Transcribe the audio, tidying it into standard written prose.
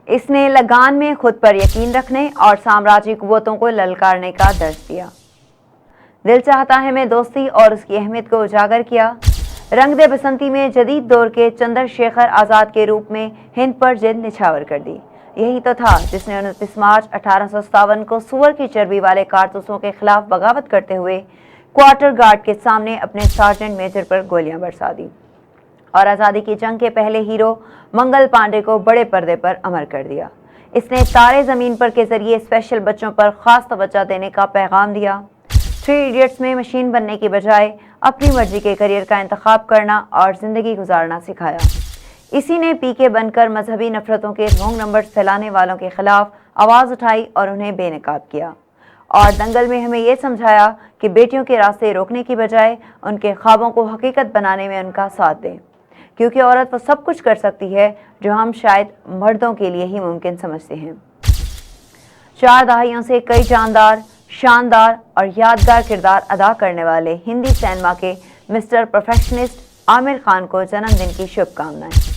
اس نے لگان میں خود پر یقین رکھنے اور سامراجی قوتوں کو للکارنے کا درس دیا۔ دل چاہتا ہے میں دوستی اور اس کی اہمیت کو اجاگر کیا۔ رنگ دے بسنتی میں جدید دور کے چندر شیکھر آزاد کے روپ میں ہند پر جلد نچھاور کر دی۔ یہی تو تھا جس نے 29 مارچ 1857 کو سور کی چربی والے کارتوسوں کے خلاف بغاوت کرتے ہوئے کوارٹر گارڈ کے سامنے اپنے سارجنٹ میجر پر گولیاں برسا دی اور آزادی کی جنگ کے پہلے ہیرو منگل پانڈے کو بڑے پردے پر امر کر دیا۔ اس نے تارے زمین پر کے ذریعے اسپیشل بچوں پر خاص توجہ دینے کا پیغام دیا۔ 3 ایڈیٹس میں مشین بننے کی بجائے اپنی مرضی کے کریئر کا انتخاب کرنا اور زندگی گزارنا سکھایا۔ اسی نے پی کے بن کر مذہبی نفرتوں کے رونگ نمبرز پھیلانے والوں کے خلاف آواز اٹھائی اور انہیں بے نقاب کیا، اور دنگل میں ہمیں یہ سمجھایا کہ بیٹیوں کے راستے روکنے کی بجائے ان کے خوابوں کو حقیقت بنانے میں ان کا ساتھ دیں، کیونکہ عورت وہ سب کچھ کر سکتی ہے جو ہم شاید مردوں کے لیے ہی ممکن سمجھتے ہیں۔ 4 دہائیوں سے کئی جاندار، شاندار اور یادگار کردار ادا کرنے والے ہندی سینما کے مسٹر پرفیکشنسٹ عامر خان کو جنم دن کی شبھ کامنائیں۔